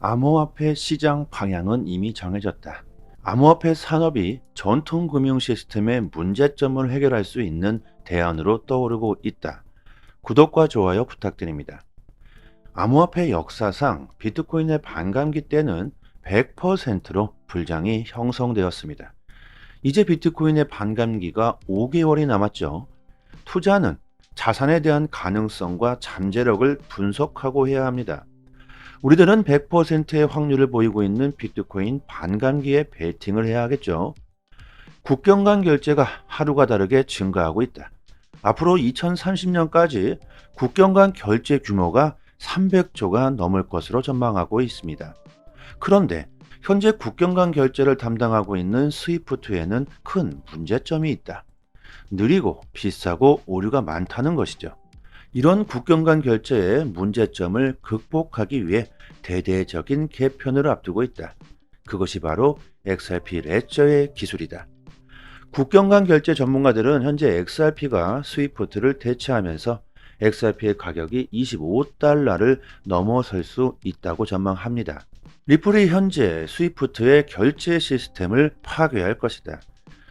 암호화폐 시장 방향은 이미 정해졌다. 암호화폐 산업이 전통 금융 시스템의 문제점을 해결할 수 있는 대안으로 떠오르고 있다. 구독과 좋아요 부탁드립니다. 암호화폐 역사상 비트코인의 반감기 때는 100%로 불장이 형성되었습니다. 이제 비트코인의 반감기가 5개월이 남았죠. 투자는 자산에 대한 가능성과 잠재력을 분석하고 해야 합니다. 우리들은 100%의 확률을 보이고 있는 비트코인 반감기에 베팅을 해야 하겠죠. 국경 간 결제가 하루가 다르게 증가하고 있다. 앞으로 2030년까지 국경 간 결제 규모가 300조가 넘을 것으로 전망하고 있습니다. 그런데 현재 국경 간 결제를 담당하고 있는 스위프트에는 큰 문제점이 있다. 느리고 비싸고 오류가 많다는 것이죠. 이런 국경 간 결제의 문제점을 극복하기 위해 대대적인 개편을 앞두고 있다. 그것이 바로 XRP 레저의 기술이다. 국경 간 결제 전문가들은 현재 XRP가 스위프트를 대체하면서 XRP의 가격이 25달러를 넘어설 수 있다고 전망합니다. 리플이 현재 스위프트의 결제 시스템을 파괴할 것이다.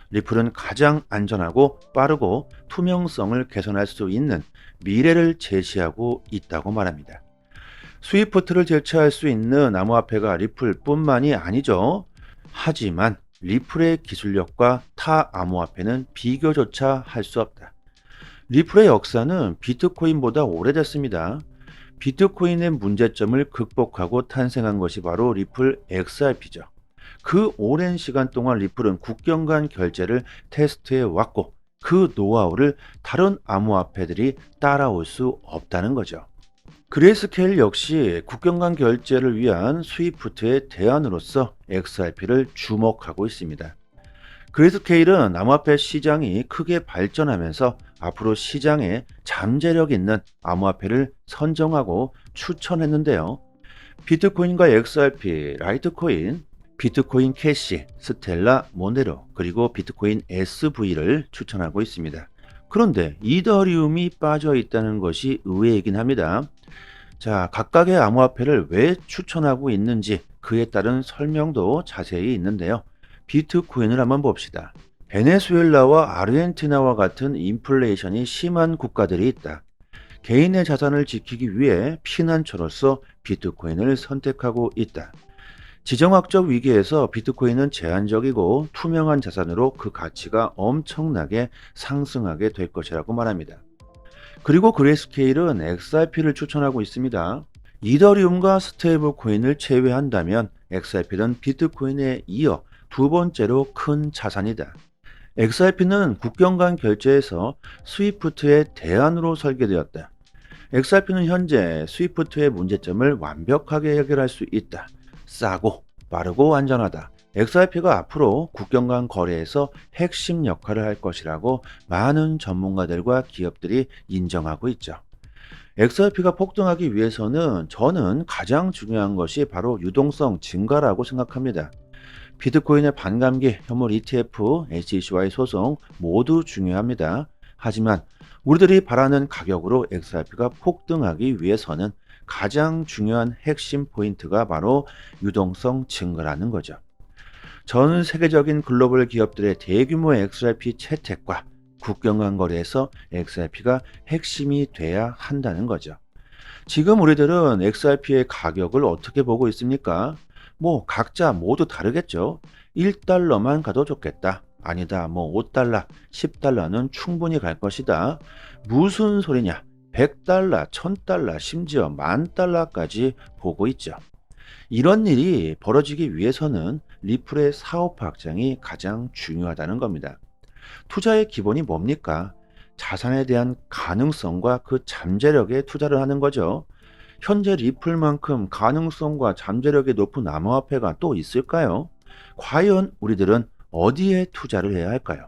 리플은 가장 안전하고 빠르고 투명성을 개선할 수 있는 미래를 제시하고 있다고 말합니다. 스위프트를 대체할 수 있는 암호화폐가 리플뿐만이 아니죠. 하지만 리플의 기술력과 타 암호화폐는 비교조차 할 수 없다. 리플의 역사는 비트코인보다 오래됐습니다. 비트코인의 문제점을 극복하고 탄생한 것이 바로 리플 XRP죠. 그 오랜 시간 동안 리플은 국경 간 결제를 테스트해 왔고 그 노하우를 다른 암호화폐들이 따라올 수 없다는 거죠. 그레이스케일 역시 국경 간 결제를 위한 스위프트의 대안으로서 XRP를 주목하고 있습니다. 그레이스케일은 암호화폐 시장이 크게 발전하면서 앞으로 시장에 잠재력 있는 암호화폐를 선정하고 추천했는데요. 비트코인과 XRP, 라이트코인, 비트코인 캐시, 스텔라, 모네로, 그리고 비트코인 SV를 추천하고 있습니다. 그런데 이더리움이 빠져 있다는 것이 의외이긴 합니다. 자, 각각의 암호화폐를 왜 추천하고 있는지 그에 따른 설명도 자세히 있는데요. 비트코인을 한번 봅시다. 베네수엘라와 아르헨티나와 같은 인플레이션이 심한 국가들이 있다. 개인의 자산을 지키기 위해 피난처로서 비트코인을 선택하고 있다. 지정학적 위기에서 비트코인은 제한적이고 투명한 자산으로 그 가치가 엄청나게 상승하게 될 것이라고 말합니다. 그리고 그레이스케일은 XRP를 추천하고 있습니다. 이더리움과 스테이블 코인을 제외한다면 XRP는 비트코인에 이어 두 번째로 큰 자산이다. XRP는 국경 간 결제에서 스위프트의 대안으로 설계되었다. XRP는 현재 스위프트의 문제점을 완벽하게 해결할 수 있다. 싸고 빠르고 안전하다. XRP가 앞으로 국경 간 거래에서 핵심 역할을 할 것이라고 많은 전문가들과 기업들이 인정하고 있죠. XRP가 폭등하기 위해서는 저는 가장 중요한 것이 바로 유동성 증가라고 생각합니다. 비트코인의 반감기, 현물 ETF, SEC와의 소송 모두 중요합니다. 하지만 우리들이 바라는 가격으로 XRP가 폭등하기 위해서는 가장 중요한 핵심 포인트가 바로 유동성 증가라는 거죠. 전 세계적인 글로벌 기업들의 대규모 XRP 채택과 국경 간 거래에서 XRP가 핵심이 돼야 한다는 거죠. 지금 우리들은 XRP의 가격을 어떻게 보고 있습니까? 각자 모두 다르겠죠. 1달러만 가도 좋겠다. 아니다. 5달러, 10달러는 충분히 갈 것이다. 무슨 소리냐? 100달러, 1000달러, 심지어 10,000달러까지 보고 있죠. 이런 일이 벌어지기 위해서는 리플의 사업 확장이 가장 중요하다는 겁니다. 투자의 기본이 뭡니까? 자산에 대한 가능성과 그 잠재력에 투자를 하는 거죠. 현재 리플만큼 가능성과 잠재력이 높은 암호화폐가 또 있을까요? 과연 우리들은 어디에 투자를 해야 할까요?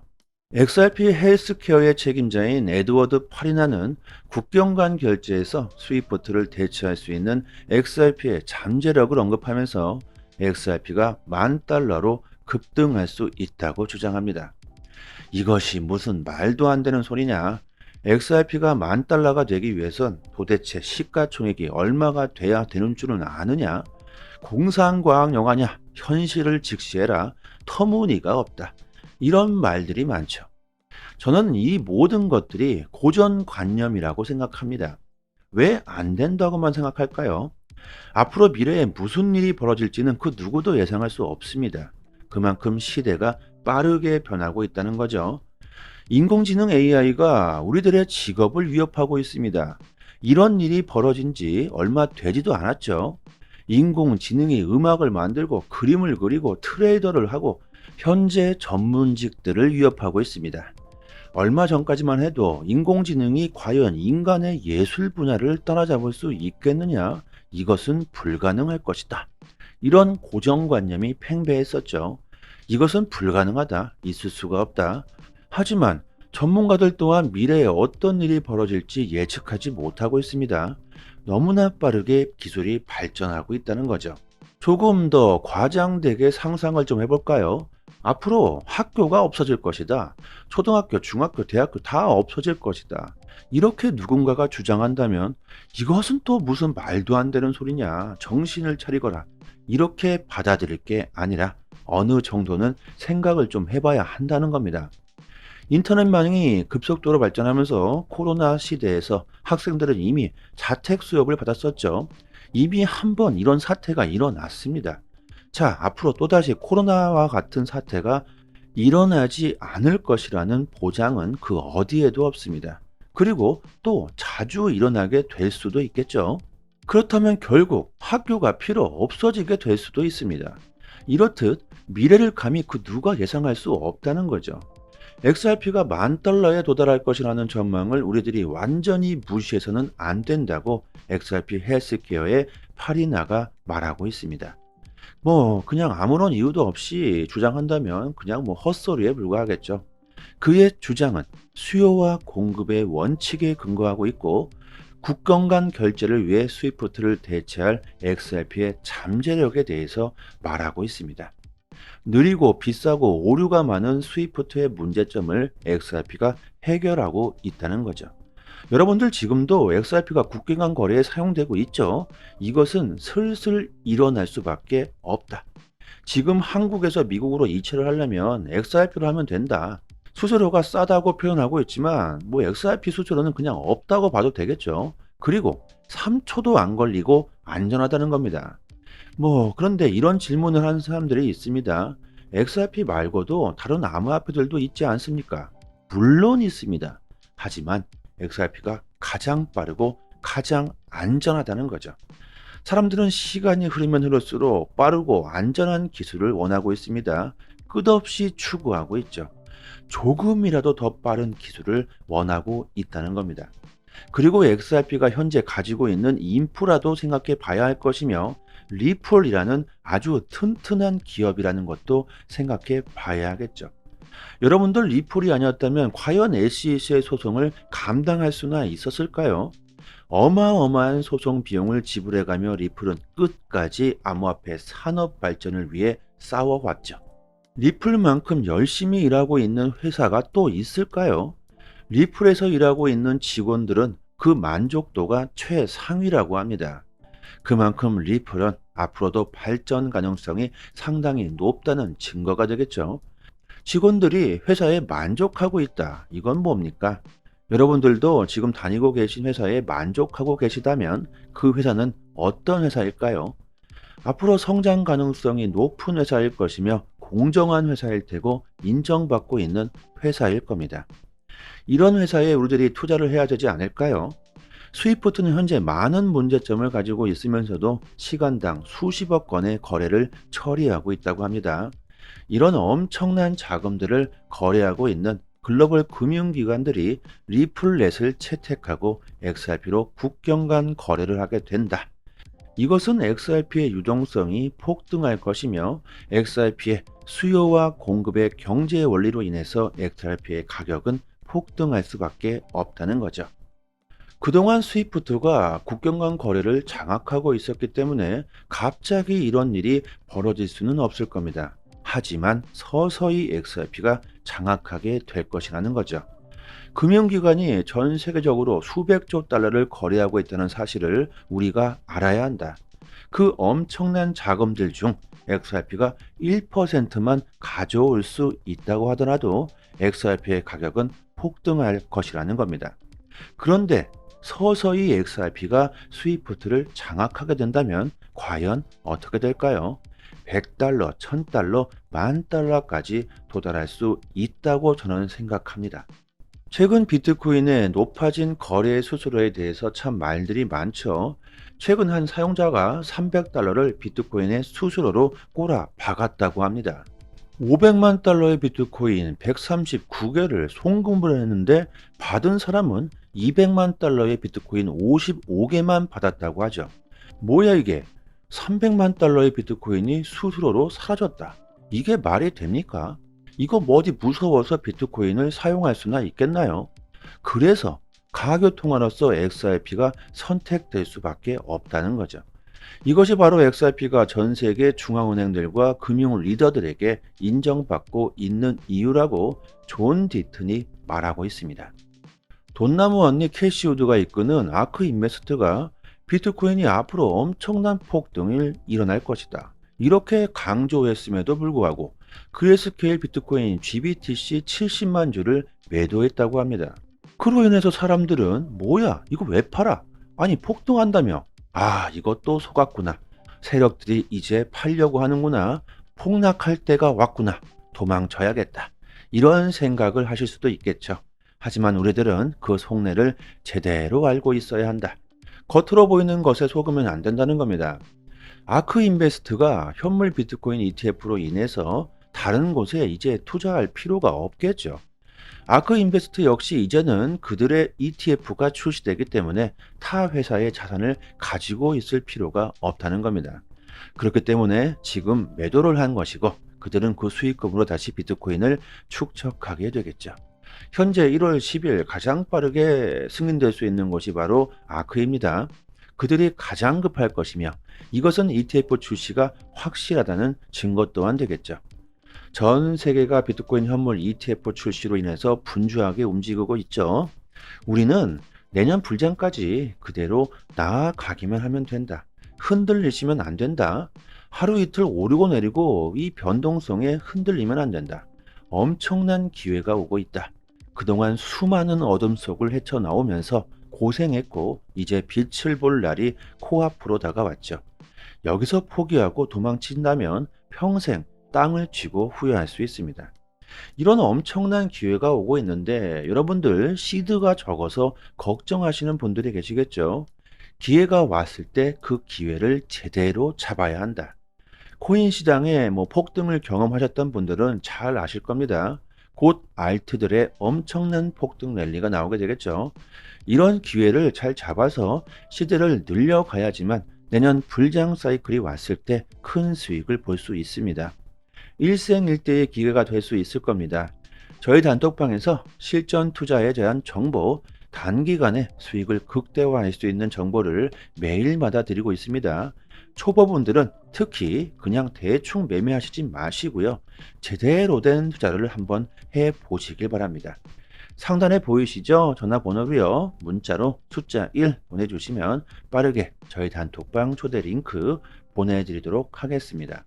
XRP 헬스케어의 책임자인 에드워드 파리나는 국경 간 결제에서 스위프트를 대체할 수 있는 XRP의 잠재력을 언급하면서 XRP가 10,000달러로 급등할 수 있다고 주장합니다. 이것이 무슨 말도 안 되는 소리냐? XRP가 10,000달러가 되기 위해선 도대체 시가총액이 얼마가 돼야 되는 줄은 아느냐? 공상과학 영화냐, 현실을 직시해라, 터무니가 없다. 이런 말들이 많죠. 저는 이 모든 것들이 고정관념이라고 생각합니다. 왜 안 된다고만 생각할까요? 앞으로 미래에 무슨 일이 벌어질지는 그 누구도 예상할 수 없습니다. 그만큼 시대가 빠르게 변하고 있다는 거죠. 인공지능 AI가 우리들의 직업을 위협하고 있습니다. 이런 일이 벌어진 지 얼마 되지도 않았죠. 인공지능이 음악을 만들고 그림을 그리고 트레이더를 하고 현재 전문직들을 위협하고 있습니다. 얼마 전까지만 해도 인공지능이 과연 인간의 예술 분야를 따라잡을 수 있겠느냐? 이것은 불가능할 것이다. 이런 고정관념이 팽배했었죠. 이것은 불가능하다. 있을 수가 없다. 하지만 전문가들 또한 미래에 어떤 일이 벌어질지 예측하지 못하고 있습니다. 너무나 빠르게 기술이 발전하고 있다는 거죠. 조금 더 과장되게 상상을 좀 해볼까요? 앞으로 학교가 없어질 것이다. 초등학교, 중학교, 대학교 다 없어질 것이다. 이렇게 누군가가 주장한다면 이것은 또 무슨 말도 안 되는 소리냐. 정신을 차리거라. 이렇게 받아들일 게 아니라 어느 정도는 생각을 좀 해봐야 한다는 겁니다. 인터넷망이 급속도로 발전하면서 코로나 시대에서 학생들은 이미 자택 수업을 받았었죠. 이미 한 번 이런 사태가 일어났습니다. 자, 앞으로 또다시 코로나와 같은 사태가 일어나지 않을 것이라는 보장은 그 어디에도 없습니다. 그리고 또 자주 일어나게 될 수도 있겠죠. 그렇다면 결국 학교가 필요 없어지게 될 수도 있습니다. 이렇듯 미래를 감히 그 누가 예상할 수 없다는 거죠. XRP가 $10,000에 도달할 것이라는 전망을 우리들이 완전히 무시해서는 안 된다고 XRP 헬스케어의 파리나가 말하고 있습니다. 그냥 아무런 이유도 없이 주장한다면 그냥 헛소리에 불과하겠죠. 그의 주장은 수요와 공급의 원칙에 근거하고 있고 국경 간 결제를 위해 스위프트를 대체할 XRP의 잠재력에 대해서 말하고 있습니다. 느리고 비싸고 오류가 많은 스위프트의 문제점을 XRP가 해결하고 있다는 거죠. 여러분들 지금도 XRP가 국경 간 거래에 사용되고 있죠. 이것은 슬슬 일어날 수밖에 없다. 지금 한국에서 미국으로 이체를 하려면 XRP로 하면 된다. 수수료가 싸다고 표현하고 있지만 XRP 수수료는 그냥 없다고 봐도 되겠죠. 그리고 3초도 안 걸리고 안전하다는 겁니다. 그런데 이런 질문을 하는 사람들이 있습니다. XRP 말고도 다른 암호화폐들도 있지 않습니까? 물론 있습니다. 하지만 XRP가 가장 빠르고 가장 안전하다는 거죠. 사람들은 시간이 흐르면 흐를수록 빠르고 안전한 기술을 원하고 있습니다. 끝없이 추구하고 있죠. 조금이라도 더 빠른 기술을 원하고 있다는 겁니다. 그리고 XRP가 현재 가지고 있는 인프라도 생각해 봐야 할 것이며 리플이라는 아주 튼튼한 기업이라는 것도 생각해 봐야 하겠죠. 여러분들 리플이 아니었다면 과연 SEC의 소송을 감당할 수나 있었을까요? 어마어마한 소송 비용을 지불해가며 리플은 끝까지 암호화폐 산업 발전을 위해 싸워왔죠. 리플만큼 열심히 일하고 있는 회사가 또 있을까요? 리플에서 일하고 있는 직원들은 그 만족도가 최상위라고 합니다. 그만큼 리플은 앞으로도 발전 가능성이 상당히 높다는 증거가 되겠죠. 직원들이 회사에 만족하고 있다. 이건 뭡니까? 여러분들도 지금 다니고 계신 회사에 만족하고 계시다면 그 회사는 어떤 회사일까요? 앞으로 성장 가능성이 높은 회사일 것이며 공정한 회사일 테고 인정받고 있는 회사일 겁니다. 이런 회사에 우리들이 투자를 해야 되지 않을까요? 스위프트는 현재 많은 문제점을 가지고 있으면서도 시간당 수십억 건의 거래를 처리하고 있다고 합니다. 이런 엄청난 자금들을 거래하고 있는 글로벌 금융기관들이 리플넷을 채택하고 XRP로 국경 간 거래를 하게 된다. 이것은 XRP의 유동성이 폭등할 것이며 XRP의 수요와 공급의 경제 원리로 인해서 XRP의 가격은 폭등할 수밖에 없다는 거죠. 그동안 스위프트가 국경 간 거래를 장악하고 있었기 때문에 갑자기 이런 일이 벌어질 수는 없을 겁니다. 하지만 서서히 XRP가 장악하게 될 것이라는 거죠. 금융기관이 전 세계적으로 수백조 달러를 거래하고 있다는 사실을 우리가 알아야 한다. 그 엄청난 자금들 중 XRP가 1%만 가져올 수 있다고 하더라도 XRP의 가격은 폭등할 것이라는 겁니다. 그런데 서서히 XRP가 스위프트를 장악하게 된다면 과연 어떻게 될까요? 100달러, 1000달러, 10,000달러까지 도달할 수 있다고 저는 생각합니다. 최근 비트코인의 높아진 거래 수수료에 대해서 참 말들이 많죠. 최근 한 사용자가 300달러를 비트코인의 수수료로 꼬라 박았다고 합니다. 500만 달러의 비트코인 139개를 송금을 했는데 받은 사람은 200만 달러의 비트코인 55개만 받았다고 하죠. 뭐야 이게? 300만 달러의 비트코인이 수수료로 사라졌다. 이게 말이 됩니까? 이거 뭐 어디 무서워서 비트코인을 사용할 수나 있겠나요? 그래서 가교통화로서 XRP가 선택될 수밖에 없다는 거죠. 이것이 바로 XRP가 전 세계 중앙은행들과 금융 리더들에게 인정받고 있는 이유라고 존 디튼이 말하고 있습니다. 돈나무 언니 캐시우드가 이끄는 아크 인베스트가 비트코인이 앞으로 엄청난 폭등이 일어날 것이다. 이렇게 강조했음에도 불구하고 그레스케일 비트코인 GBTC 70만 주를 매도했다고 합니다. 그로 인해서 사람들은 뭐야 이거 왜 팔아? 아니 폭등한다며. 아 이것도 속았구나. 세력들이 이제 팔려고 하는구나. 폭락할 때가 왔구나. 도망쳐야겠다. 이런 생각을 하실 수도 있겠죠. 하지만 우리들은 그 속내를 제대로 알고 있어야 한다. 겉으로 보이는 것에 속으면 안 된다는 겁니다. 아크 인베스트가 현물 비트코인 ETF로 인해서 다른 곳에 이제 투자할 필요가 없겠죠. 아크 인베스트 역시 이제는 그들의 ETF가 출시되기 때문에 타 회사의 자산을 가지고 있을 필요가 없다는 겁니다. 그렇기 때문에 지금 매도를 한 것이고 그들은 그 수익금으로 다시 비트코인을 축적하게 되겠죠. 현재 1월 10일 가장 빠르게 승인될 수 있는 곳이 바로 아크입니다. 그들이 가장 급할 것이며 이것은 ETF 출시가 확실하다는 증거 또한 되겠죠. 전 세계가 비트코인 현물 ETF 출시로 인해서 분주하게 움직이고 있죠. 우리는 내년 불장까지 그대로 나아가기만 하면 된다. 흔들리시면 안 된다. 하루 이틀 오르고 내리고 이 변동성에 흔들리면 안 된다. 엄청난 기회가 오고 있다. 그동안 수많은 어둠 속을 헤쳐나오면서 고생했고 이제 빛을 볼 날이 코앞으로 다가왔죠. 여기서 포기하고 도망친다면 평생 땅을 쥐고 후회할 수 있습니다. 이런 엄청난 기회가 오고 있는데 여러분들 시드가 적어서 걱정하시는 분들이 계시겠죠. 기회가 왔을 때 그 기회를 제대로 잡아야 한다. 코인 시장에 폭등을 경험하셨던 분들은 잘 아실 겁니다. 곧 알트들의 엄청난 폭등 랠리가 나오게 되겠죠. 이런 기회를 잘 잡아서 시드를 늘려가야지만 내년 불장 사이클이 왔을 때 큰 수익을 볼 수 있습니다. 일생일대의 기회가 될 수 있을 겁니다. 저희 단톡방에서 실전 투자에 대한 정보, 단기간에 수익을 극대화할 수 있는 정보를 매일마다 드리고 있습니다. 초보분들은 특히 그냥 대충 매매하시지 마시고요. 제대로 된 투자를 한번 해보시길 바랍니다. 상단에 보이시죠? 전화번호로요. 문자로 숫자 1 보내주시면 빠르게 저희 단톡방 초대 링크 보내드리도록 하겠습니다.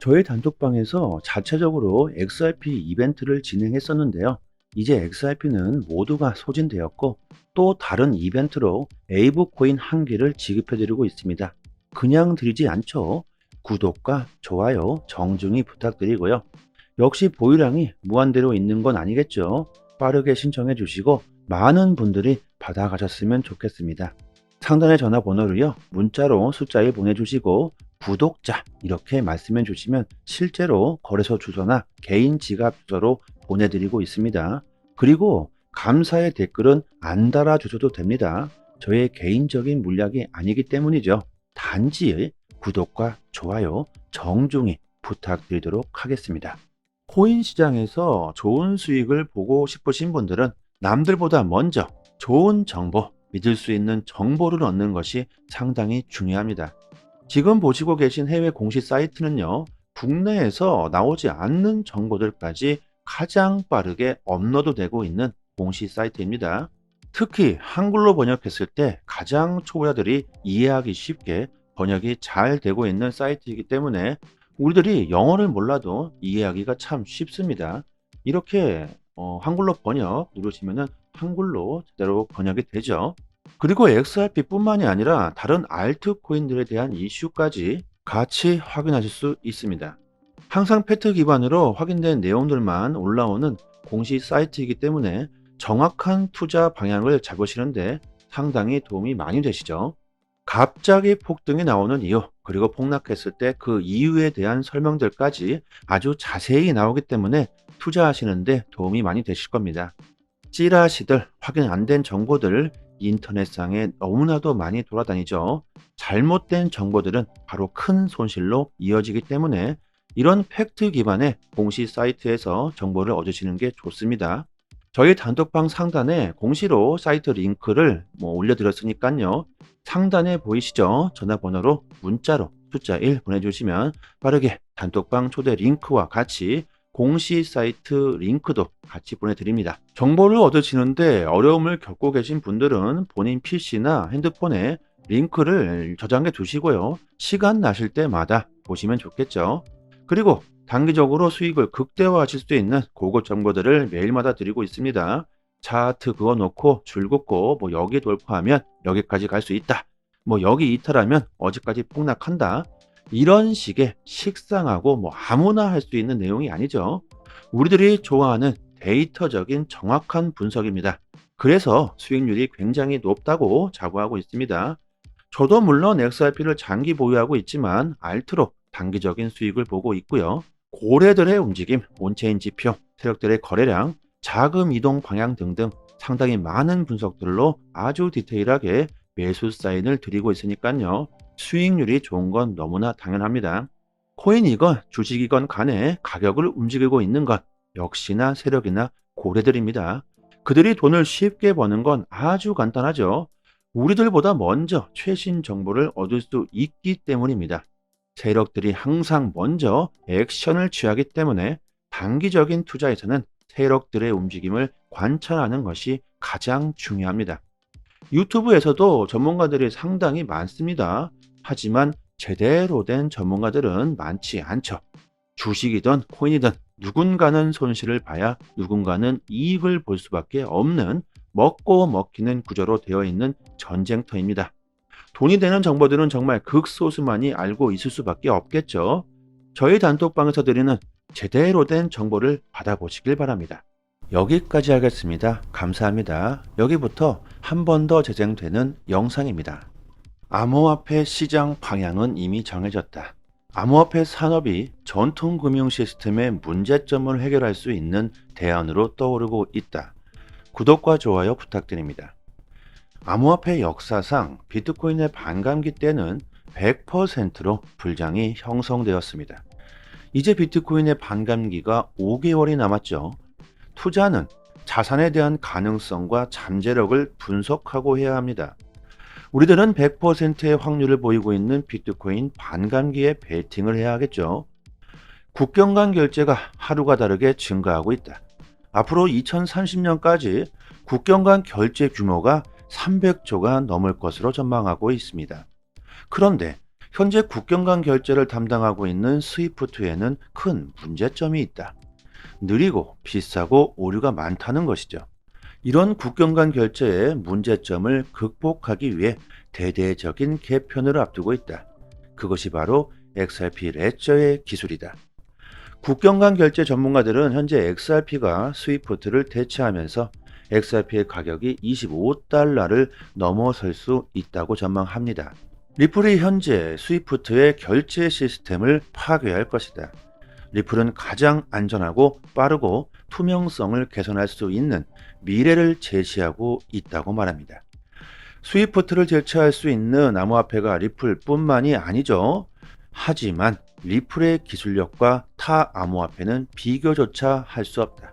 저희 단톡방에서 자체적으로 XRP 이벤트를 진행했었는데요. 이제 XRP는 모두가 소진되었고 또 다른 이벤트로 에이브 코인 1개를 지급해드리고 있습니다. 그냥 드리지 않죠. 구독과 좋아요 정중히 부탁드리고요. 역시 보유량이 무한대로 있는 건 아니겠죠. 빠르게 신청해 주시고 많은 분들이 받아가셨으면 좋겠습니다. 상단의 전화번호로요. 문자로 숫자 1 보내주시고 구독자 이렇게 말씀해 주시면 실제로 거래소 주소나 개인 지갑 주소로 보내드리고 있습니다. 그리고 감사의 댓글은 안 달아주셔도 됩니다. 저의 개인적인 물약이 아니기 때문이죠. 단지 구독과 좋아요 정중히 부탁드리도록 하겠습니다. 코인 시장에서 좋은 수익을 보고 싶으신 분들은 남들보다 먼저 좋은 정보, 믿을 수 있는 정보를 얻는 것이 상당히 중요합니다. 지금 보시고 계신 해외 공시 사이트는요, 국내에서 나오지 않는 정보들까지 가장 빠르게 업로드되고 있는 공시 사이트입니다. 특히 한글로 번역했을 때 가장 초보자들이 이해하기 쉽게 번역이 잘 되고 있는 사이트이기 때문에 우리들이 영어를 몰라도 이해하기가 참 쉽습니다. 이렇게 한글로 번역 누르시면은 한글로 제대로 번역이 되죠. 그리고 XRP뿐만이 아니라 다른 알트코인들에 대한 이슈까지 같이 확인하실 수 있습니다. 항상 팩트 기반으로 확인된 내용들만 올라오는 공식 사이트이기 때문에 정확한 투자 방향을 잡으시는데 상당히 도움이 많이 되시죠. 갑자기 폭등이 나오는 이유, 그리고 폭락했을 때 그 이유에 대한 설명들까지 아주 자세히 나오기 때문에 투자하시는데 도움이 많이 되실 겁니다. 찌라시들, 확인 안 된 정보들 인터넷상에 너무나도 많이 돌아다니죠. 잘못된 정보들은 바로 큰 손실로 이어지기 때문에 이런 팩트 기반의 공시 사이트에서 정보를 얻으시는 게 좋습니다. 저희 단톡방 상단에 공시로 사이트 링크를 올려드렸으니까요. 상단에 보이시죠? 전화번호로 문자로 숫자 1 보내주시면 빠르게 단톡방 초대 링크와 같이 공시 사이트 링크도 같이 보내드립니다. 정보를 얻으시는데 어려움을 겪고 계신 분들은 본인 PC나 핸드폰에 링크를 저장해 두시고요. 시간 나실 때마다 보시면 좋겠죠. 그리고 단기적으로 수익을 극대화하실 수 있는 고급 정보들을 매일마다 드리고 있습니다. 차트 그어놓고 줄 긋고 여기 돌파하면 여기까지 갈 수 있다. 여기 이탈하면 어디까지 폭락한다. 이런 식의 식상하고 아무나 할 수 있는 내용이 아니죠. 우리들이 좋아하는 데이터적인 정확한 분석입니다. 그래서 수익률이 굉장히 높다고 자부하고 있습니다. 저도 물론 XRP를 장기 보유하고 있지만 알트로 단기적인 수익을 보고 있고요. 고래들의 움직임, 온체인 지표, 세력들의 거래량, 자금 이동 방향 등등 상당히 많은 분석들로 아주 디테일하게 매수 사인을 드리고 있으니까요. 수익률이 좋은 건 너무나 당연합니다. 코인이건 주식이건 간에 가격을 움직이고 있는 것 역시나 세력이나 고래들입니다. 그들이 돈을 쉽게 버는 건 아주 간단하죠. 우리들보다 먼저 최신 정보를 얻을 수 있기 때문입니다. 세력들이 항상 먼저 액션을 취하기 때문에 단기적인 투자에서는 세력들의 움직임을 관찰하는 것이 가장 중요합니다. 유튜브에서도 전문가들이 상당히 많습니다. 하지만 제대로 된 전문가들은 많지 않죠. 주식이든 코인이든 누군가는 손실을 봐야 누군가는 이익을 볼 수밖에 없는 먹고 먹히는 구조로 되어 있는 전쟁터입니다. 돈이 되는 정보들은 정말 극소수만이 알고 있을 수밖에 없겠죠. 저희 단톡방에서 드리는 제대로 된 정보를 받아보시길 바랍니다. 여기까지 하겠습니다. 감사합니다. 여기부터 한 번 더 재생되는 영상입니다. 암호화폐 시장 방향은 이미 정해졌다. 암호화폐 산업이 전통 금융 시스템의 문제점을 해결할 수 있는 대안으로 떠오르고 있다. 구독과 좋아요 부탁드립니다. 암호화폐 역사상 비트코인의 반감기 때는 100%로 불장이 형성되었습니다. 이제 비트코인의 반감기가 5개월이 남았죠. 투자는 자산에 대한 가능성과 잠재력을 분석하고 해야 합니다. 우리들은 100%의 확률을 보이고 있는 비트코인 반감기에 베팅을 해야 하겠죠. 국경 간 결제가 하루가 다르게 증가하고 있다. 앞으로 2030년까지 국경 간 결제 규모가 300조가 넘을 것으로 전망하고 있습니다. 그런데 현재 국경 간 결제를 담당하고 있는 스위프트에는 큰 문제점이 있다. 느리고 비싸고 오류가 많다는 것이죠. 이런 국경 간 결제의 문제점을 극복하기 위해 대대적인 개편을 앞두고 있다. 그것이 바로 XRP 레저의 기술이다. 국경 간 결제 전문가들은 현재 XRP가 스위프트를 대체하면서 XRP의 가격이 25달러를 넘어설 수 있다고 전망합니다. 리플이 현재 스위프트의 결제 시스템을 파괴할 것이다. 리플은 가장 안전하고 빠르고 투명성을 개선할 수 있는 미래를 제시하고 있다고 말합니다. 스위프트를 대체할 수 있는 암호화폐가 리플뿐만이 아니죠. 하지만 리플의 기술력과 타 암호화폐는 비교조차 할 수 없다.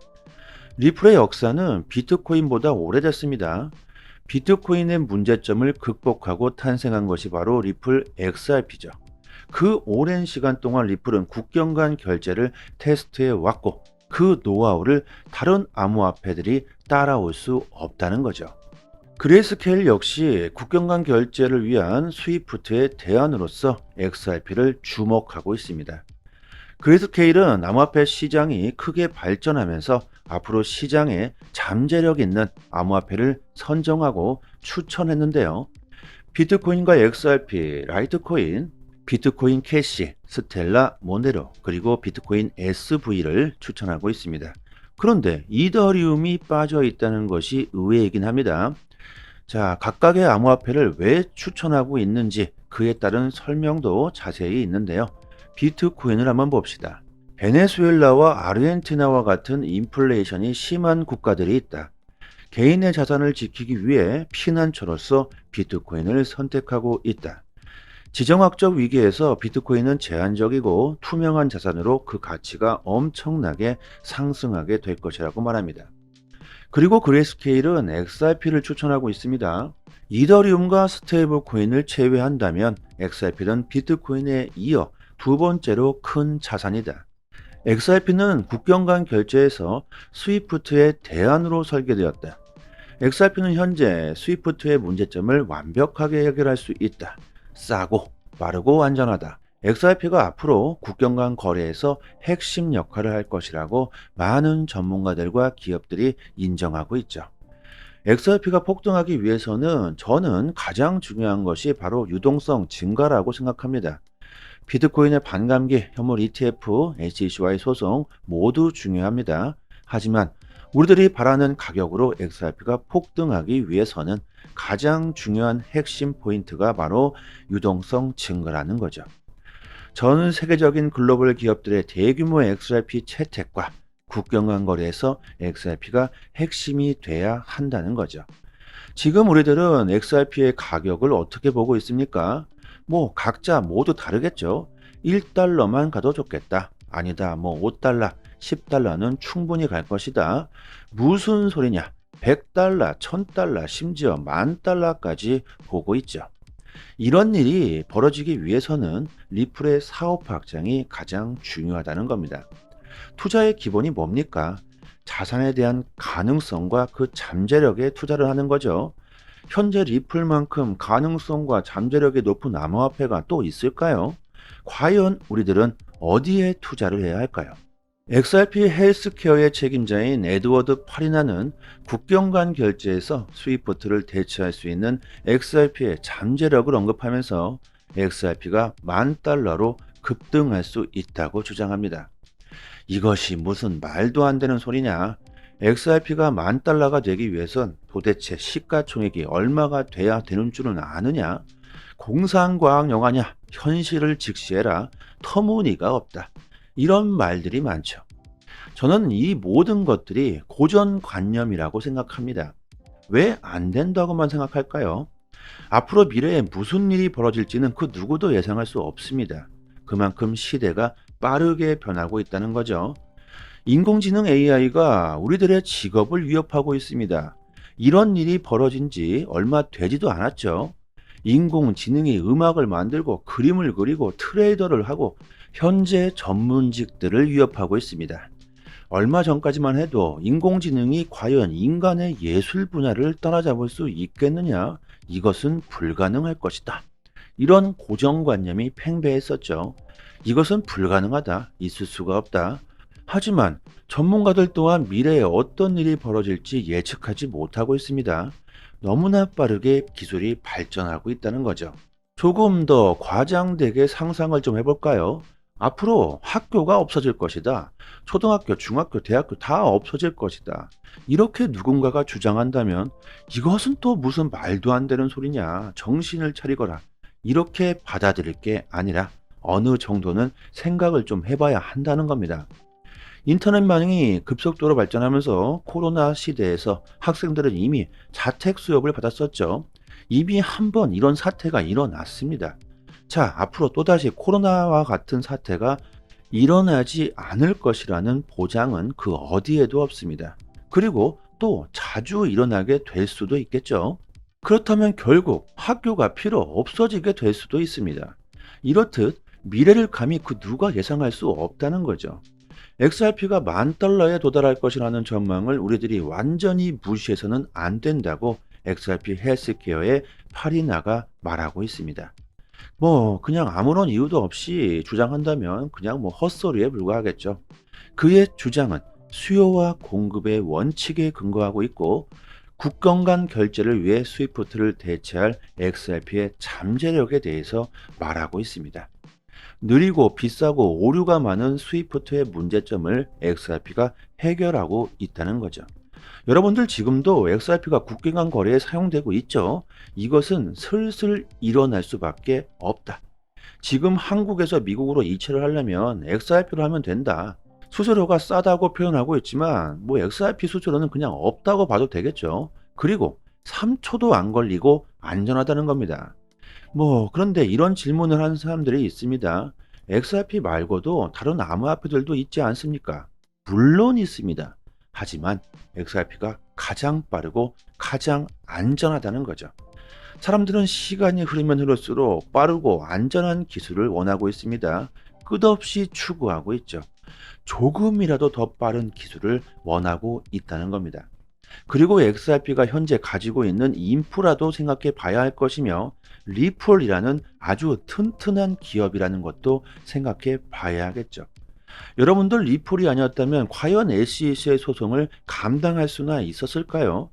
리플의 역사는 비트코인보다 오래됐습니다. 비트코인의 문제점을 극복하고 탄생한 것이 바로 리플 XRP죠. 그 오랜 시간 동안 리플은 국경 간 결제를 테스트해 왔고 그 노하우를 다른 암호화폐들이 따라올 수 없다는 거죠. 그레이스케일 역시 국경 간 결제를 위한 스위프트의 대안으로서 XRP를 주목하고 있습니다. 그레이스케일은 암호화폐 시장이 크게 발전하면서 앞으로 시장에 잠재력 있는 암호화폐를 선정하고 추천했는데요. 비트코인과 XRP, 라이트코인, 비트코인 캐시, 스텔라, 모네로, 그리고 비트코인 SV를 추천하고 있습니다. 그런데 이더리움이 빠져 있다는 것이 의외이긴 합니다. 자, 각각의 암호화폐를 왜 추천하고 있는지 그에 따른 설명도 자세히 있는데요. 비트코인을 한번 봅시다. 베네수엘라와 아르헨티나와 같은 인플레이션이 심한 국가들이 있다. 개인의 자산을 지키기 위해 피난처로서 비트코인을 선택하고 있다. 지정학적 위기에서 비트코인은 제한적이고 투명한 자산으로 그 가치가 엄청나게 상승하게 될 것이라고 말합니다. 그리고 그레이스케일은 XRP를 추천하고 있습니다. 이더리움과 스테이블 코인을 제외한다면 XRP는 비트코인에 이어 두 번째로 큰 자산이다. XRP는 국경 간 결제에서 스위프트의 대안으로 설계되었다. XRP는 현재 스위프트의 문제점을 완벽하게 해결할 수 있다. 싸고 빠르고 안전하다. XRP가 앞으로 국경 간 거래에서 핵심 역할을 할 것이라고 많은 전문가들과 기업들이 인정하고 있죠. XRP가 폭등하기 위해서는 저는 가장 중요한 것이 바로 유동성 증가라고 생각합니다. 비트코인의 반감기, 현물 ETF, SEC와의 소송 모두 중요합니다. 하지만 우리들이 바라는 가격으로 XRP가 폭등하기 위해서는 가장 중요한 핵심 포인트가 바로 유동성 증가라는 거죠. 전 세계적인 글로벌 기업들의 대규모 XRP 채택과 국경 간 거래에서 XRP가 핵심이 돼야 한다는 거죠. 지금 우리들은 XRP의 가격을 어떻게 보고 있습니까? 각자 모두 다르겠죠. 1달러만 가도 좋겠다. 아니다. 5달러, 10달러는 충분히 갈 것이다. 무슨 소리냐? 100달러, 1000달러, 심지어 10,000달러까지 보고 있죠. 이런 일이 벌어지기 위해서는 리플의 사업 확장이 가장 중요하다는 겁니다. 투자의 기본이 뭡니까? 자산에 대한 가능성과 그 잠재력에 투자를 하는 거죠. 현재 리플만큼 가능성과 잠재력이 높은 암호화폐가 또 있을까요? 과연 우리들은 어디에 투자를 해야 할까요? XRP 헬스케어의 책임자인 에드워드 파리나는 국경 간 결제에서 스위프트를 대체할 수 있는 XRP의 잠재력을 언급하면서 XRP가 10,000달러로 급등할 수 있다고 주장합니다. 이것이 무슨 말도 안 되는 소리냐? XRP가 10,000달러가 되기 위해선 도대체 시가총액이 얼마가 돼야 되는 줄은 아느냐? 공상과학 영화냐? 현실을 직시해라. 터무니가 없다. 이런 말들이 많죠. 저는 이 모든 것들이 고정관념이라고 생각합니다. 왜 안 된다고만 생각할까요? 앞으로 미래에 무슨 일이 벌어질지는 그 누구도 예상할 수 없습니다. 그만큼 시대가 빠르게 변하고 있다는 거죠. 인공지능 AI가 우리들의 직업을 위협하고 있습니다. 이런 일이 벌어진 지 얼마 되지도 않았죠. 인공지능이 음악을 만들고 그림을 그리고 트레이더를 하고 현재 전문직들을 위협하고 있습니다. 얼마 전까지만 해도 인공지능이 과연 인간의 예술 분야를 따라잡을 수 있겠느냐? 이것은 불가능할 것이다. 이런 고정관념이 팽배했었죠. 이것은 불가능하다. 있을 수가 없다. 하지만 전문가들 또한 미래에 어떤 일이 벌어질지 예측하지 못하고 있습니다. 너무나 빠르게 기술이 발전하고 있다는 거죠. 조금 더 과장되게 상상을 좀 해볼까요? 앞으로 학교가 없어질 것이다. 초등학교, 중학교, 대학교 다 없어질 것이다. 이렇게 누군가가 주장한다면 이것은 또 무슨 말도 안 되는 소리냐. 정신을 차리거라. 이렇게 받아들일 게 아니라 어느 정도는 생각을 좀 해봐야 한다는 겁니다. 인터넷망이 급속도로 발전하면서 코로나 시대에서 학생들은 이미 자택 수업을 받았었죠. 이미 한 번 이런 사태가 일어났습니다. 자, 앞으로 또다시 코로나와 같은 사태가 일어나지 않을 것이라는 보장은 그 어디에도 없습니다. 그리고 또 자주 일어나게 될 수도 있겠죠. 그렇다면 결국 학교가 필요 없어지게 될 수도 있습니다. 이렇듯 미래를 감히 그 누가 예상할 수 없다는 거죠. XRP가 10,000달러에 도달할 것이라는 전망을 우리들이 완전히 무시해서는 안 된다고 XRP 헬스케어의 파리나가 말하고 있습니다. 그냥 아무런 이유도 없이 주장한다면 그냥 헛소리에 불과하겠죠. 그의 주장은 수요와 공급의 원칙에 근거하고 있고 국경 간 결제를 위해 스위프트를 대체할 XRP의 잠재력에 대해서 말하고 있습니다. 느리고 비싸고 오류가 많은 스위프트의 문제점을 XRP가 해결하고 있다는 거죠. 여러분들 지금도 XRP가 국경 간 거래에 사용되고 있죠. 이것은 슬슬 일어날 수밖에 없다. 지금 한국에서 미국으로 이체를 하려면 XRP로 하면 된다. 수수료가 싸다고 표현하고 있지만 XRP 수수료는 그냥 없다고 봐도 되겠죠. 그리고 3초도 안 걸리고 안전하다는 겁니다. 그런데 이런 질문을 하는 사람들이 있습니다. XRP 말고도 다른 암호화폐들도 있지 않습니까? 물론 있습니다. 하지만 XRP가 가장 빠르고 가장 안전하다는 거죠. 사람들은 시간이 흐르면 흐를수록 빠르고 안전한 기술을 원하고 있습니다. 끝없이 추구하고 있죠. 조금이라도 더 빠른 기술을 원하고 있다는 겁니다. 그리고 XRP가 현재 가지고 있는 인프라도 생각해 봐야 할 것이며 리플이라는 아주 튼튼한 기업이라는 것도 생각해 봐야 하겠죠. 여러분들 리플이 아니었다면 과연 SEC의 소송을 감당할 수나 있었을까요?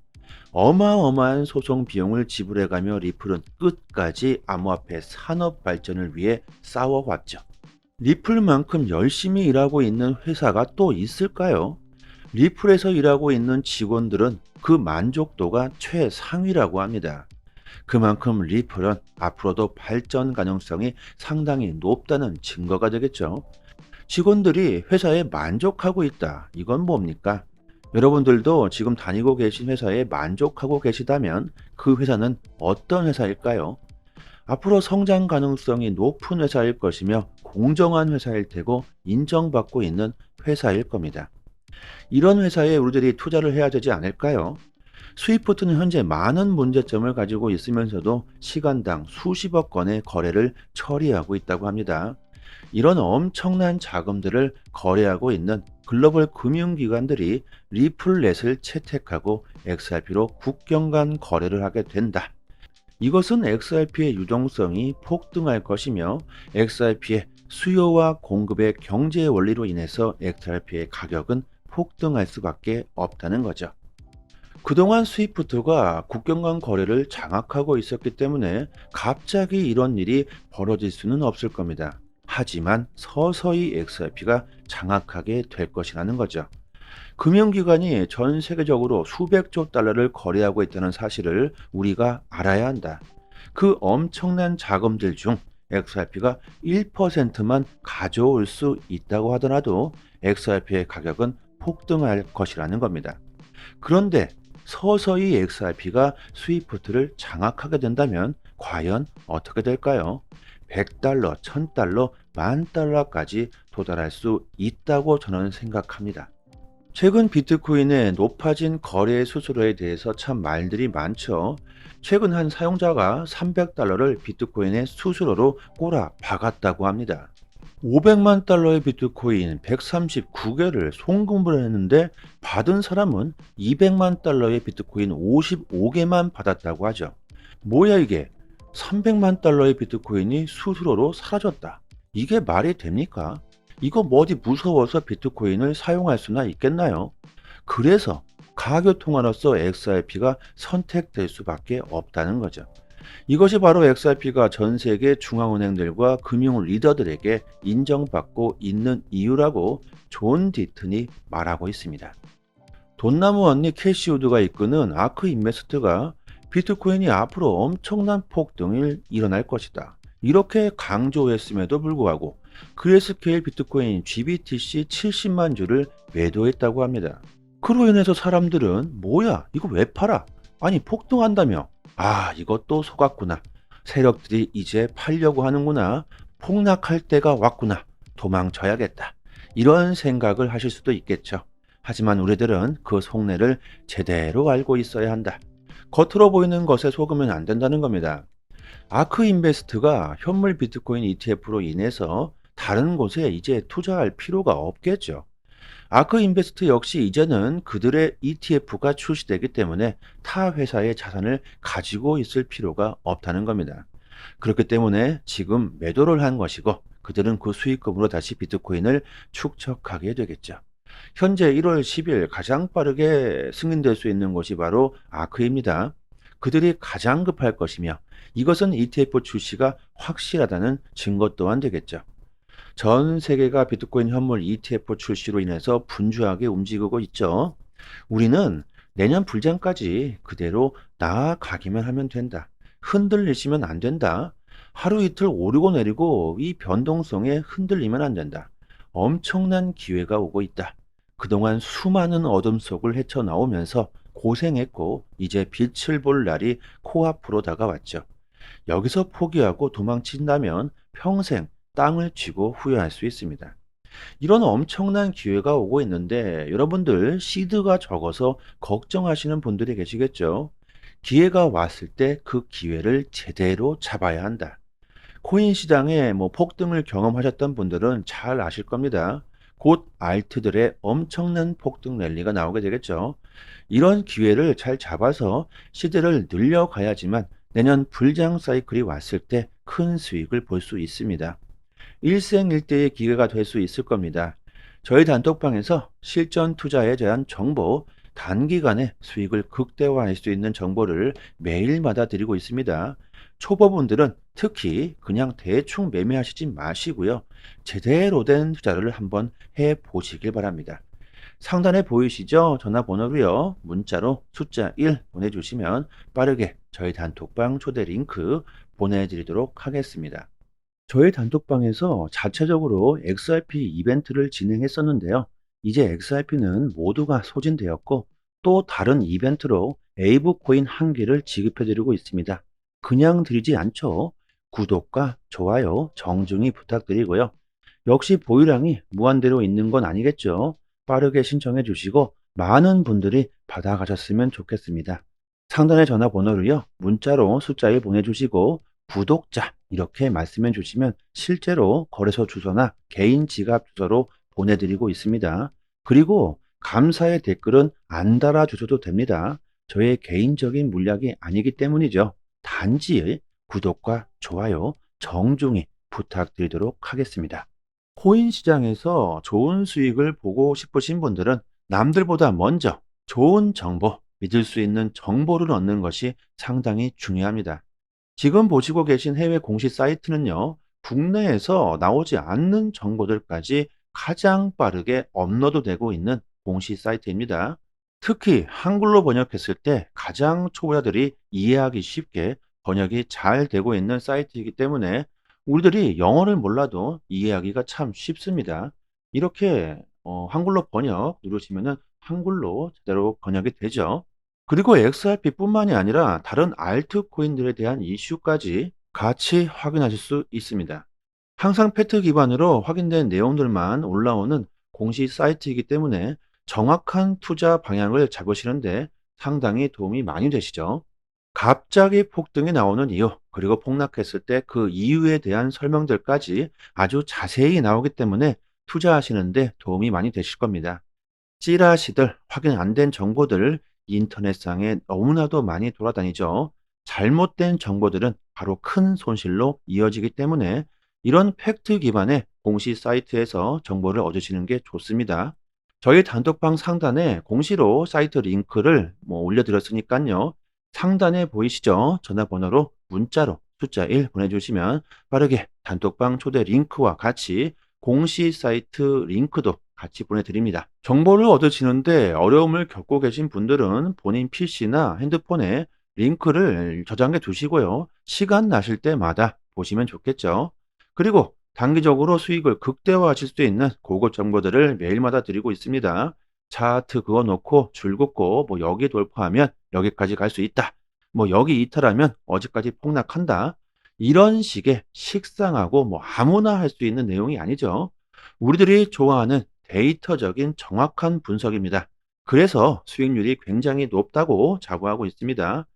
어마어마한 소송 비용을 지불해가며 리플은 끝까지 암호화폐 산업 발전을 위해 싸워왔죠. 리플만큼 열심히 일하고 있는 회사가 또 있을까요? 리플에서 일하고 있는 직원들은 그 만족도가 최상위라고 합니다. 그만큼 리플은 앞으로도 발전 가능성이 상당히 높다는 증거가 되겠죠. 직원들이 회사에 만족하고 있다. 이건 뭡니까? 여러분들도 지금 다니고 계신 회사에 만족하고 계시다면 그 회사는 어떤 회사일까요? 앞으로 성장 가능성이 높은 회사일 것이며 공정한 회사일 테고 인정받고 있는 회사일 겁니다. 이런 회사에 우리들이 투자를 해야 되지 않을까요? 스위프트는 현재 많은 문제점을 가지고 있으면서도 시간당 수십억 건의 거래를 처리하고 있다고 합니다. 이런 엄청난 자금들을 거래하고 있는 글로벌 금융기관들이 리플넷을 채택하고 XRP로 국경 간 거래를 하게 된다. 이것은 XRP의 유동성이 폭등할 것이며 XRP의 수요와 공급의 경제 원리로 인해서 XRP의 가격은 폭등할 수밖에 없다는 거죠. 그동안 스위프트가 국경 간 거래를 장악하고 있었기 때문에 갑자기 이런 일이 벌어질 수는 없을 겁니다. 하지만 서서히 XRP가 장악하게 될 것이라는 거죠. 금융기관이 전 세계적으로 수백조 달러를 거래하고 있다는 사실을 우리가 알아야 한다. 그 엄청난 자금들 중 XRP가 1%만 가져올 수 있다고 하더라도 XRP의 가격은 폭등할 것이라는 겁니다. 그런데 서서히 XRP가 스위프트를 장악하게 된다면 과연 어떻게 될까요? 100달러, 1000달러, 10,000달러까지 도달할 수 있다고 저는 생각합니다. 최근 비트코인의 높아진 거래 수수료에 대해서 참 말들이 많죠. 최근 한 사용자가 300달러를 비트코인의 수수료로 꼬라 박았다고 합니다. 500만 달러의 비트코인 139개를 송금을 했는데 받은 사람은 200만 달러의 비트코인 55개만 받았다고 하죠. 뭐야 이게? 300만 달러의 비트코인이 수수료로 사라졌다. 이게 말이 됩니까? 이거 어디 무서워서 비트코인을 사용할 수나 있겠나요? 그래서 가교통화로서 XRP가 선택될 수밖에 없다는 거죠. 이것이 바로 XRP가 전 세계 중앙은행들과 금융 리더들에게 인정받고 있는 이유라고 존 디튼이 말하고 있습니다. 돈나무 언니 캐시우드가 이끄는 아크 인베스트가 비트코인이 앞으로 엄청난 폭등이 일어날 것이다. 이렇게 강조했음에도 불구하고 그레스케일 비트코인 GBTC 70만 주를 매도했다고 합니다. 그로 인해서 사람들은 뭐야 이거 왜 팔아? 아니 폭등한다며. 아 이것도 속았구나. 세력들이 이제 팔려고 하는구나. 폭락할 때가 왔구나. 도망쳐야겠다. 이런 생각을 하실 수도 있겠죠. 하지만 우리들은 그 속내를 제대로 알고 있어야 한다. 겉으로 보이는 것에 속으면 안 된다는 겁니다. 아크 인베스트가 현물 비트코인 ETF로 인해서 다른 곳에 이제 투자할 필요가 없겠죠. 아크 인베스트 역시 이제는 그들의 ETF가 출시되기 때문에 타 회사의 자산을 가지고 있을 필요가 없다는 겁니다. 그렇기 때문에 지금 매도를 한 것이고 그들은 그 수익금으로 다시 비트코인을 축적하게 되겠죠. 현재 1월 10일 가장 빠르게 승인될 수 있는 곳이 바로 아크입니다. 그들이 가장 급할 것이며 이것은 ETF 출시가 확실하다는 증거 또한 되겠죠. 전 세계가 비트코인 현물 ETF 출시로 인해서 분주하게 움직이고 있죠. 우리는 내년 불장까지 그대로 나아가기만 하면 된다. 흔들리시면 안 된다. 하루 이틀 오르고 내리고 이 변동성에 흔들리면 안 된다. 엄청난 기회가 오고 있다. 그동안 수많은 어둠 속을 헤쳐나오면서 고생했고 이제 빛을 볼 날이 코앞으로 다가왔죠. 여기서 포기하고 도망친다면 평생 땅을 쥐고 후회할 수 있습니다. 이런 엄청난 기회가 오고 있는데 여러분들 시드가 적어서 걱정하시는 분들이 계시겠죠. 기회가 왔을 때 그 기회를 제대로 잡아야 한다. 코인 시장에 폭등을 경험하셨던 분들은 잘 아실 겁니다. 곧 알트들의 엄청난 폭등 랠리가 나오게 되겠죠. 이런 기회를 잘 잡아서 시대를 늘려가야지만 내년 불장 사이클이 왔을 때 큰 수익을 볼 수 있습니다. 일생일대의 기회가 될 수 있을 겁니다. 저희 단톡방에서 실전 투자에 대한 정보, 단기간에 수익을 극대화할 수 있는 정보를 매일마다 드리고 있습니다. 초보분들은 특히 그냥 대충 매매하시지 마시고요. 제대로 된 투자를 한번 해 보시길 바랍니다. 상단에 보이시죠? 전화번호로요. 문자로 숫자 1 보내주시면 빠르게 저희 단톡방 초대 링크 보내드리도록 하겠습니다. 저희 단톡방에서 자체적으로 XRP 이벤트를 진행했었는데요. 이제 XRP는 모두가 소진되었고 또 다른 이벤트로 에이브 코인 1개를 지급해드리고 있습니다. 그냥 드리지 않죠. 구독과 좋아요 정중히 부탁드리고요. 역시 보유량이 무한대로 있는 건 아니겠죠. 빠르게 신청해 주시고 많은 분들이 받아가셨으면 좋겠습니다. 상단의 전화번호로요. 문자로 숫자 1 보내주시고 구독자 이렇게 말씀해 주시면 실제로 거래소 주소나 개인 지갑 주소로 보내드리고 있습니다. 그리고 감사의 댓글은 안 달아주셔도 됩니다. 저의 개인적인 물약이 아니기 때문이죠. 단지 구독과 좋아요 정중히 부탁드리도록 하겠습니다. 코인 시장에서 좋은 수익을 보고 싶으신 분들은 남들보다 먼저 좋은 정보, 믿을 수 있는 정보를 얻는 것이 상당히 중요합니다. 지금 보시고 계신 해외 공시 사이트는요, 국내에서 나오지 않는 정보들까지 가장 빠르게 업로드되고 있는 공시 사이트입니다. 특히 한글로 번역했을 때 가장 초보자들이 이해하기 쉽게 번역이 잘 되고 있는 사이트이기 때문에 우리들이 영어를 몰라도 이해하기가 참 쉽습니다. 이렇게 한글로 번역 누르시면은 한글로 제대로 번역이 되죠. 그리고 XRP뿐만이 아니라 다른 알트코인들에 대한 이슈까지 같이 확인하실 수 있습니다. 항상 팩트 기반으로 확인된 내용들만 올라오는 공식 사이트이기 때문에 정확한 투자 방향을 잡으시는데 상당히 도움이 많이 되시죠. 갑자기 폭등이 나오는 이유, 그리고 폭락했을 때 그 이유에 대한 설명들까지 아주 자세히 나오기 때문에 투자하시는데 도움이 많이 되실 겁니다. 찌라시들, 확인 안 된 정보들 인터넷상에 너무나도 많이 돌아다니죠. 잘못된 정보들은 바로 큰 손실로 이어지기 때문에 이런 팩트 기반의 공시 사이트에서 정보를 얻으시는 게 좋습니다. 저희 단톡방 상단에 공시로 사이트 링크를 올려드렸으니까요. 상단에 보이시죠? 전화번호로 문자로 숫자 1 보내주시면 빠르게 단톡방 초대 링크와 같이 공시 사이트 링크도 같이 보내드립니다. 정보를 얻으시는데 어려움을 겪고 계신 분들은 본인 PC나 핸드폰에 링크를 저장해 두시고요. 시간 나실 때마다 보시면 좋겠죠. 그리고 단기적으로 수익을 극대화하실 수 있는 고급 정보들을 매일마다 드리고 있습니다. 차트 그어놓고 줄 긋고 여기 돌파하면 여기까지 갈 수 있다. 여기 이탈하면 어디까지 폭락한다. 이런 식의 식상하고 아무나 할 수 있는 내용이 아니죠. 우리들이 좋아하는 데이터적인 정확한 분석입니다. 그래서 수익률이 굉장히 높다고 자부하고 있습니다.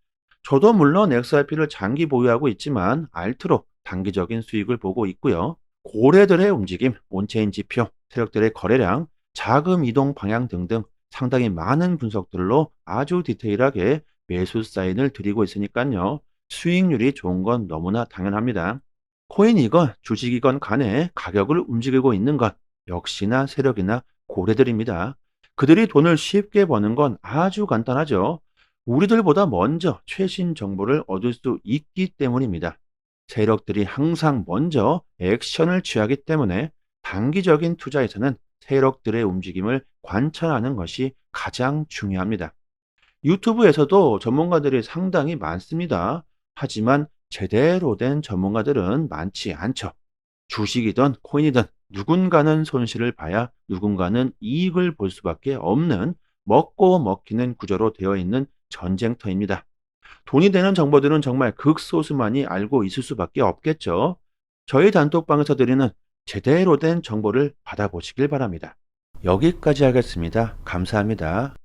저도 물론 XRP를 장기 보유하고 있지만 알트로 단기적인 수익을 보고 있고요. 고래들의 움직임, 온체인 지표, 세력들의 거래량, 자금 이동 방향 등등 상당히 많은 분석들로 아주 디테일하게 매수 사인을 드리고 있으니까요. 수익률이 좋은 건 너무나 당연합니다. 코인이건 주식이건 간에 가격을 움직이고 있는 것 역시나 세력이나 고래들입니다. 그들이 돈을 쉽게 버는 건 아주 간단하죠. 우리들보다 먼저 최신 정보를 얻을 수 있기 때문입니다. 세력들이 항상 먼저 액션을 취하기 때문에 단기적인 투자에서는 세력들의 움직임을 관찰하는 것이 가장 중요합니다. 유튜브에서도 전문가들이 상당히 많습니다. 하지만 제대로 된 전문가들은 많지 않죠. 주식이든 코인이든 누군가는 손실을 봐야 누군가는 이익을 볼 수밖에 없는 먹고 먹히는 구조로 되어 있는 전쟁터입니다. 돈이 되는 정보들은 정말 극소수만이 알고 있을 수밖에 없겠죠. 저희 단톡방에서 드리는 제대로 된 정보를 받아보시길 바랍니다. 여기까지 하겠습니다. 감사합니다.